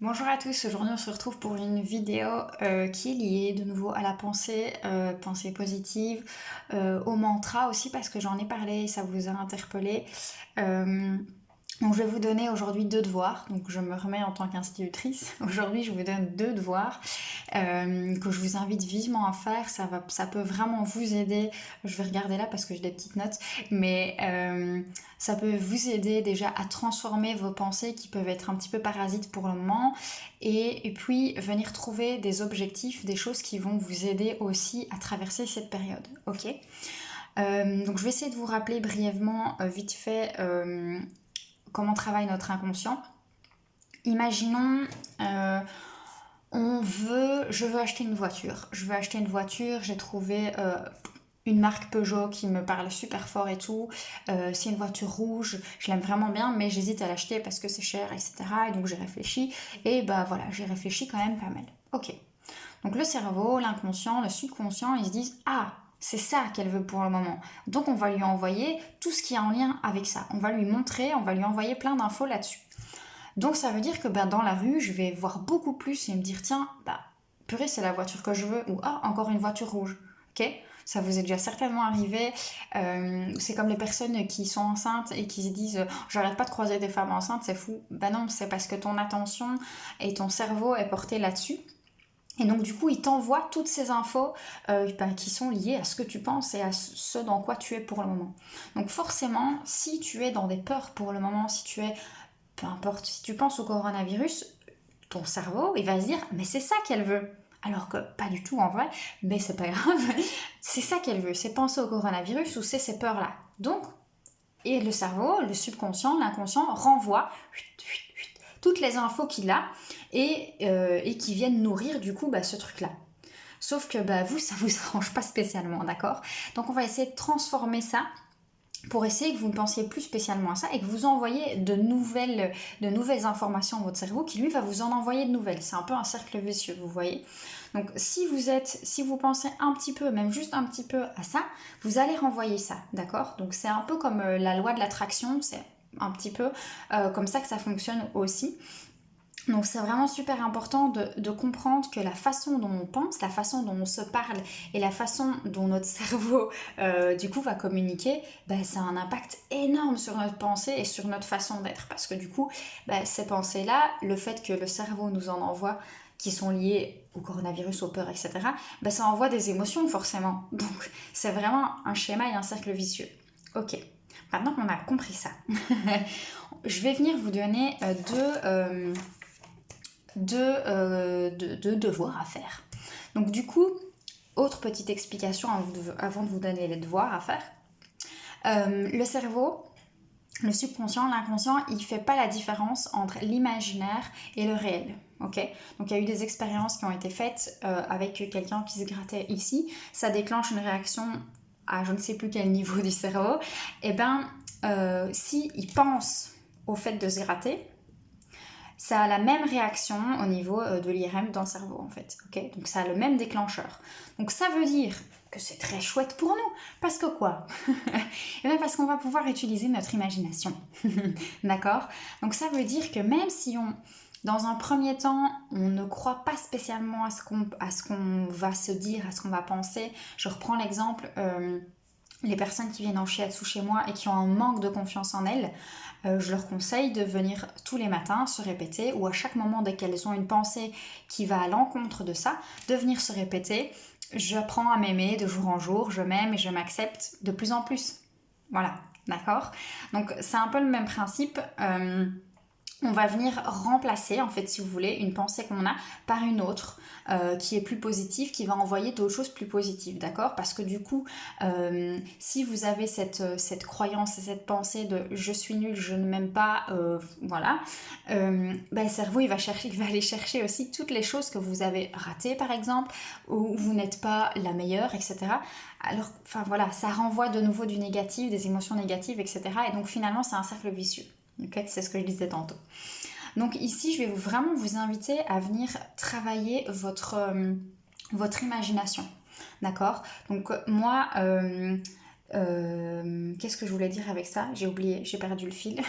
Bonjour à tous, aujourd'hui on se retrouve pour une vidéo qui est liée de nouveau à la pensée, pensée positive, au mantra aussi parce que j'en ai parlé et ça vous a interpellé. Euh, donc je vais vous donner aujourd'hui deux devoirs, donc je me remets en tant qu'institutrice. Aujourd'hui je vous donne deux devoirs que je vous invite vivement à faire, ça peut vraiment vous aider. Je vais regarder là parce que j'ai des petites notes, mais ça peut vous aider déjà à transformer vos pensées qui peuvent être un petit peu parasites pour le moment et puis venir trouver des objectifs, des choses qui vont vous aider aussi à traverser cette période, ok. Donc je vais essayer de vous rappeler brièvement, vite fait, comment travaille notre inconscient. Imaginons, je veux acheter une voiture. Je veux acheter une voiture, j'ai trouvé une marque Peugeot qui me parle super fort et tout. C'est une voiture rouge, je l'aime vraiment bien, mais j'hésite à l'acheter parce que c'est cher, etc. Et donc j'ai réfléchi, et bah voilà, j'ai réfléchi quand même pas mal. Ok. Donc le cerveau, l'inconscient, le subconscient, ils se disent ah, c'est ça qu'elle veut pour le moment. Donc on va lui envoyer tout ce qui est en lien avec ça. On va lui montrer, on va lui envoyer plein d'infos là-dessus. Donc ça veut dire que dans la rue, je vais voir beaucoup plus et me dire tiens, purée, c'est la voiture que je veux, ou ah, encore une voiture rouge. Ok. Ça vous est déjà certainement arrivé. C'est comme les personnes qui sont enceintes et qui se disent j'arrête pas de croiser des femmes enceintes, c'est fou. Ben non, c'est parce que ton attention et ton cerveau est porté là-dessus. Et donc du coup, il t'envoie toutes ces infos qui sont liées à ce que tu penses et à ce dans quoi tu es pour le moment. Donc forcément, si tu es dans des peurs pour le moment, si tu es, peu importe, si tu penses au coronavirus, ton cerveau, il va se dire, mais c'est ça qu'elle veut. Alors que pas du tout en vrai, mais c'est pas grave. C'est ça qu'elle veut, c'est penser au coronavirus ou c'est ces peurs-là. Donc, et le cerveau, le subconscient, l'inconscient renvoie toutes les infos qu'il a et qui viennent nourrir du coup ce truc-là. Sauf que vous, ça vous arrange pas spécialement, d'accord. Donc on va essayer de transformer ça pour essayer que vous ne pensiez plus spécialement à ça et que vous envoyez de nouvelles informations à votre cerveau qui lui va vous en envoyer de nouvelles. C'est un peu un cercle vicieux, vous voyez. Donc si vous pensez un petit peu, même juste un petit peu à ça, vous allez renvoyer ça, d'accord. Donc c'est un peu comme la loi de l'attraction, c'est un petit peu comme ça que ça fonctionne aussi. Donc c'est vraiment super important de comprendre que la façon dont on pense, la façon dont on se parle et la façon dont notre cerveau du coup va communiquer, ça a un impact énorme sur notre pensée et sur notre façon d'être. Parce que du coup, ces pensées-là, le fait que le cerveau nous en envoie qui sont liées au coronavirus, aux peurs, etc., ça envoie des émotions forcément. Donc c'est vraiment un schéma et un cercle vicieux. Ok, maintenant qu'on a compris ça, je vais venir vous donner deux devoirs à faire. Donc du coup, autre petite explication avant de vous donner les devoirs à faire. Le cerveau, le subconscient, l'inconscient, il fait pas la différence entre l'imaginaire et le réel. Ok. Donc il y a eu des expériences qui ont été faites avec quelqu'un qui se grattait ici. Ça déclenche une réaction à je ne sais plus quel niveau du cerveau. Et si il pense au fait de se gratter, ça a la même réaction au niveau de l'IRM dans le cerveau en fait. Okay, donc ça a le même déclencheur. Donc ça veut dire que c'est très chouette pour nous. Parce que quoi? Et bien parce qu'on va pouvoir utiliser notre imagination. D'accord? Donc ça veut dire que même si dans un premier temps, on ne croit pas spécialement à ce qu'on va se dire, à ce qu'on va penser. Je reprends l'exemple, les personnes qui viennent en shiatsu chez moi et qui ont un manque de confiance en elles, je leur conseille de venir tous les matins se répéter, ou à chaque moment dès qu'elles ont une pensée qui va à l'encontre de ça, de venir se répéter j'apprends à m'aimer de jour en jour, je m'aime et je m'accepte de plus en plus. Voilà, d'accord. Donc c'est un peu le même principe. On va venir remplacer, en fait, si vous voulez, une pensée qu'on a par une autre qui est plus positive, qui va envoyer d'autres choses plus positives, d'accord? Parce que du coup, si vous avez cette croyance et cette pensée de je suis nulle, je ne m'aime pas, voilà, le cerveau, il va aller chercher aussi toutes les choses que vous avez ratées, par exemple, ou vous n'êtes pas la meilleure, etc. Alors, enfin voilà, ça renvoie de nouveau du négatif, des émotions négatives, etc. Et donc finalement, c'est un cercle vicieux. Okay, c'est ce que je disais tantôt. Donc ici, je vais vraiment vous inviter à venir travailler votre imagination. D'accord? Donc moi, Qu'est-ce que je voulais dire avec ça? J'ai oublié, j'ai perdu le fil.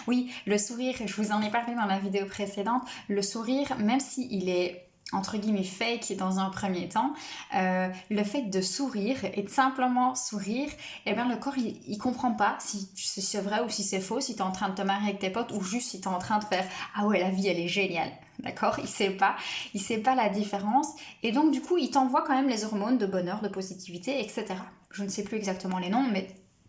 Oui, le sourire, je vous en ai parlé dans la vidéo précédente. Le sourire, même s'il est entre guillemets fake dans un premier temps, le fait de sourire et de simplement sourire, eh bien le corps il comprend pas si c'est vrai ou si c'est faux, si tu es en train de te marier avec tes potes ou juste si tu es en train de faire ah ouais la vie elle est géniale, d'accord, il sait pas la différence et donc du coup il t'envoie quand même les hormones de bonheur, de positivité, etc. Je ne sais plus exactement les noms mais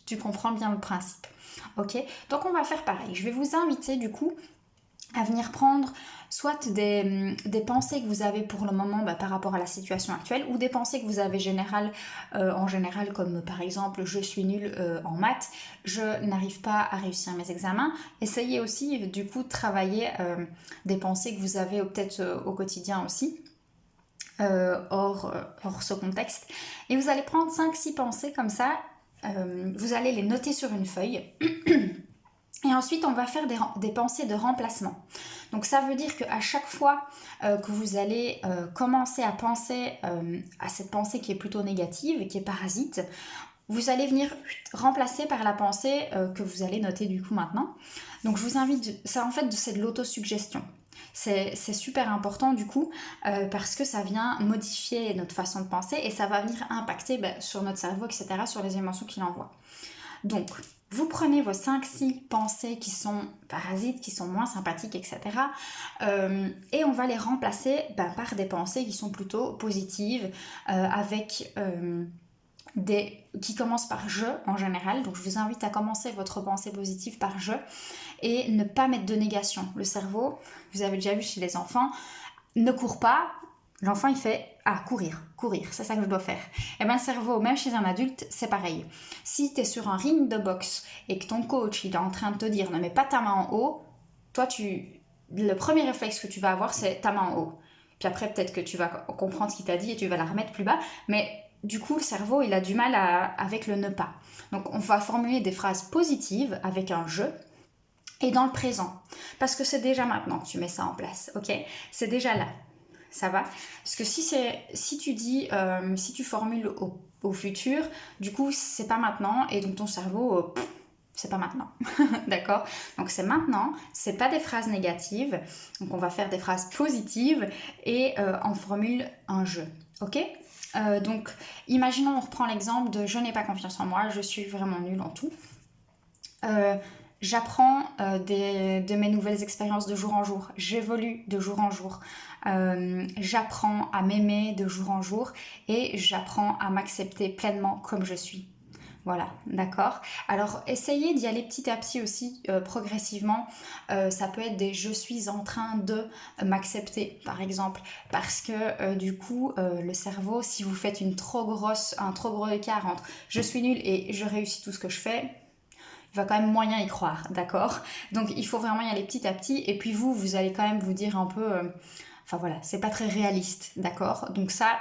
tu comprends bien le principe. Ok, donc on va faire pareil, je vais vous inviter du coup à venir prendre soit des pensées que vous avez pour le moment par rapport à la situation actuelle ou des pensées que vous avez en général comme par exemple je suis nulle en maths, je n'arrive pas à réussir mes examens. Essayez aussi du coup de travailler des pensées que vous avez peut-être au quotidien aussi. Hors ce contexte. Et vous allez prendre 5-6 pensées comme ça, vous allez les noter sur une feuille. Et ensuite, on va faire des pensées de remplacement. Donc ça veut dire qu'à chaque fois que vous allez commencer à penser à cette pensée qui est plutôt négative, qui est parasite, vous allez venir remplacer par la pensée que vous allez noter du coup maintenant. Donc je vous invite, ça en fait c'est de l'autosuggestion. C'est super important du coup parce que ça vient modifier notre façon de penser et ça va venir impacter sur notre cerveau, etc., sur les émotions qu'il envoie. Donc, vous prenez vos 5-6 pensées qui sont parasites, qui sont moins sympathiques, etc. Et on va les remplacer par des pensées qui sont plutôt positives, avec qui commencent par je en général. Donc, je vous invite à commencer votre pensée positive par je et ne pas mettre de négation. Le cerveau, vous avez déjà vu chez les enfants, ne court pas. L'enfant, il fait « Ah, courir, c'est ça que je dois faire. » Et bien, le cerveau, même chez un adulte, c'est pareil. Si tu es sur un ring de boxe et que ton coach, il est en train de te dire « Ne mets pas ta main en haut », toi, le premier réflexe que tu vas avoir, c'est ta main en haut. Puis après, peut-être que tu vas comprendre ce qu'il t'a dit et tu vas la remettre plus bas. Mais du coup, le cerveau, il a du mal avec le « ne pas ». Donc, on va formuler des phrases positives avec un « je ». Et dans le présent. Parce que c'est déjà maintenant que tu mets ça en place, ok? C'est déjà là. Ça va? Parce que si tu dis, si tu formules au futur, du coup, c'est pas maintenant, et donc ton cerveau, c'est pas maintenant. D'accord? Donc c'est maintenant, c'est pas des phrases négatives, donc on va faire des phrases positives, et on formule un je. Ok? Donc, imaginons, on reprend l'exemple de je n'ai pas confiance en moi, je suis vraiment nulle en tout. J'apprends de mes nouvelles expériences de jour en jour. J'évolue de jour en jour. J'apprends à m'aimer de jour en jour et j'apprends à m'accepter pleinement comme je suis. Voilà, d'accord. Alors, essayez d'y aller petit à petit aussi, progressivement. Ça peut être des « je suis en train de m'accepter », par exemple. Parce que, du coup, le cerveau, si vous faites un trop gros écart entre « je suis nulle » et « je réussis tout ce que je fais », il va quand même moyen y croire, d'accord? Donc il faut vraiment y aller petit à petit, et puis vous allez quand même vous dire un peu, enfin voilà, c'est pas très réaliste, d'accord? Donc ça,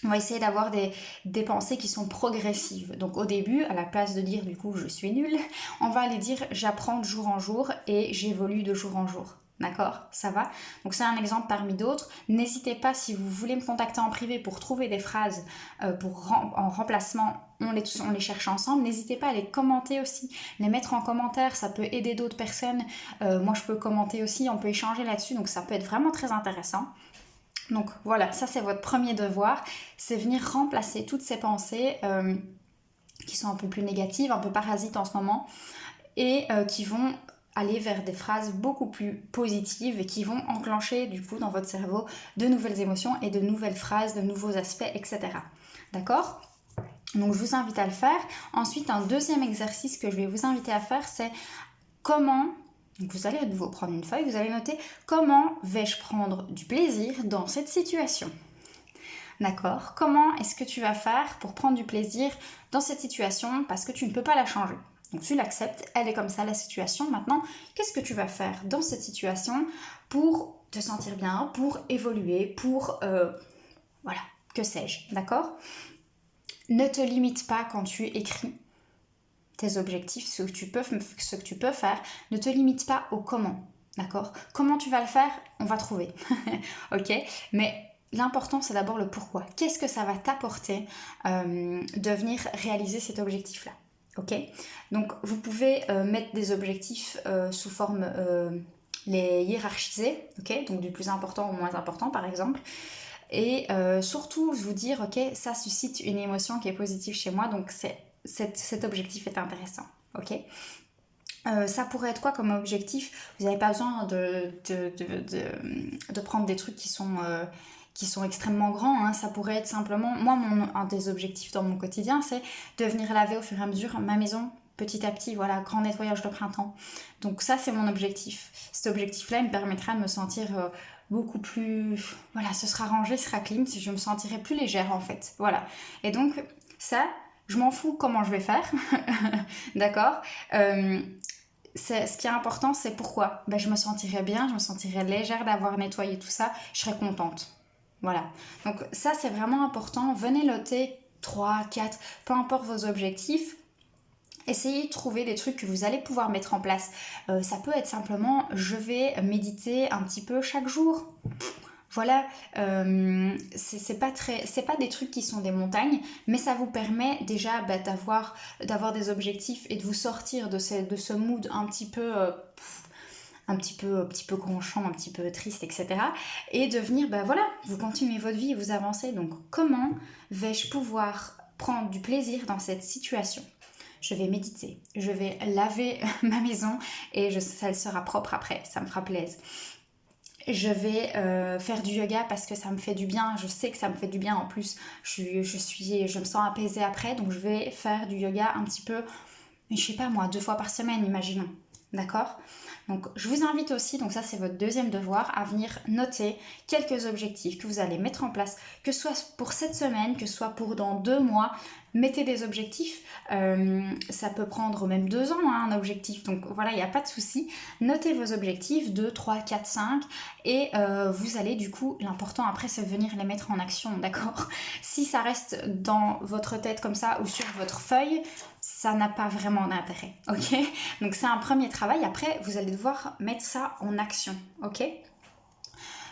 on va essayer d'avoir des pensées qui sont progressives. Donc au début, à la place de dire du coup je suis nulle, on va aller dire j'apprends de jour en jour et j'évolue de jour en jour. D'accord? Ça va? Donc c'est un exemple parmi d'autres. N'hésitez pas, si vous voulez me contacter en privé pour trouver des phrases en remplacement, on les cherche ensemble. N'hésitez pas à les commenter aussi, les mettre en commentaire, ça peut aider d'autres personnes. Moi je peux commenter aussi, on peut échanger là-dessus, donc ça peut être vraiment très intéressant. Donc voilà, ça c'est votre premier devoir, c'est venir remplacer toutes ces pensées qui sont un peu plus négatives, un peu parasites en ce moment, et qui vont aller vers des phrases beaucoup plus positives et qui vont enclencher du coup dans votre cerveau de nouvelles émotions et de nouvelles phrases, de nouveaux aspects, etc. D'accord ? Donc je vous invite à le faire. Ensuite, un deuxième exercice que je vais vous inviter à faire, c'est comment... Donc vous allez à nouveau prendre une feuille, vous allez noter comment vais-je prendre du plaisir dans cette situation. D'accord? Comment est-ce que tu vas faire pour prendre du plaisir dans cette situation parce que tu ne peux pas la changer? Donc tu l'acceptes, elle est comme ça la situation. Maintenant, qu'est-ce que tu vas faire dans cette situation pour te sentir bien, pour évoluer, pour... voilà, que sais-je, d'accord? Ne te limite pas quand tu écris tes objectifs, ce que tu peux faire. Ne te limite pas au comment, d'accord? Comment tu vas le faire, on va trouver, ok? Mais l'important, c'est d'abord le pourquoi. Qu'est-ce que ça va t'apporter de venir réaliser cet objectif-là? Ok? Donc, vous pouvez mettre des objectifs sous forme les hiérarchiser, ok? Donc, du plus important au moins important, par exemple. Et surtout, vous dire, ok, ça suscite une émotion qui est positive chez moi, donc cet objectif est intéressant, ok? Ça pourrait être quoi comme objectif? Vous n'avez pas besoin de prendre des trucs qui sont extrêmement grands, hein. Ça pourrait être simplement... Moi, un des objectifs dans mon quotidien, c'est de venir laver au fur et à mesure ma maison, petit à petit, voilà, grand nettoyage de printemps. Donc ça, c'est mon objectif. Cet objectif-là, il me permettra de me sentir beaucoup plus... Voilà, ce sera rangé, ce sera clean, je me sentirai plus légère, en fait. Voilà. Et donc, ça... Je m'en fous comment je vais faire, d'accord? Ce qui est important, c'est pourquoi. Je me sentirais bien, je me sentirais légère d'avoir nettoyé tout ça, je serais contente. Voilà. Donc ça, c'est vraiment important. Venez noter 3, 4, peu importe vos objectifs. Essayez de trouver des trucs que vous allez pouvoir mettre en place. Ça peut être simplement, je vais méditer un petit peu chaque jour. Voilà, c'est pas des trucs qui sont des montagnes, mais ça vous permet déjà d'avoir des objectifs et de vous sortir de ce mood un petit peu gronchant, un petit peu triste, etc. Et de venir, voilà, vous continuez votre vie et vous avancez. Donc, comment vais-je pouvoir prendre du plaisir dans cette situation? Je vais méditer, je vais laver ma maison et ça sera propre après, ça me fera plaisir. Je vais faire du yoga parce que ça me fait du bien, je sais que ça me fait du bien en plus, je me sens apaisée après, donc je vais faire du yoga un petit peu, mais je sais pas moi, 2 fois par semaine, imaginons, d'accord? Donc je vous invite aussi, donc ça c'est votre deuxième devoir, à venir noter quelques objectifs que vous allez mettre en place, que ce soit pour cette semaine, que ce soit pour dans 2 mois. Mettez des objectifs, ça peut prendre même 2 ans, hein, un objectif, donc voilà, il n'y a pas de souci. Notez vos objectifs, 2, 3, 4, 5, et vous allez du coup, l'important après c'est de venir les mettre en action, d'accord? Si ça reste dans votre tête comme ça ou sur votre feuille, ça n'a pas vraiment d'intérêt, ok? Donc c'est un premier travail, après vous allez devoir mettre ça en action, ok?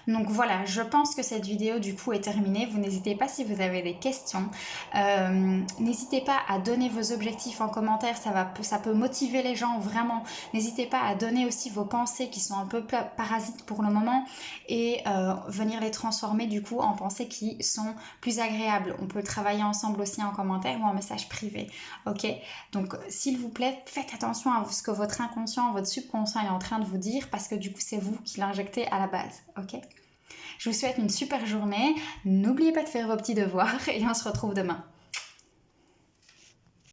Donc voilà, je pense que cette vidéo du coup est terminée. Vous n'hésitez pas si vous avez des questions. N'hésitez pas à donner vos objectifs en commentaire, ça peut motiver les gens vraiment. N'hésitez pas à donner aussi vos pensées qui sont un peu parasites pour le moment et venir les transformer du coup en pensées qui sont plus agréables. On peut travailler ensemble aussi en commentaire ou en message privé. Ok? Donc s'il vous plaît, faites attention à ce que votre inconscient, votre subconscient est en train de vous dire parce que du coup c'est vous qui l'injectez à la base. Ok? Je vous souhaite une super journée. N'oubliez pas de faire vos petits devoirs et on se retrouve demain.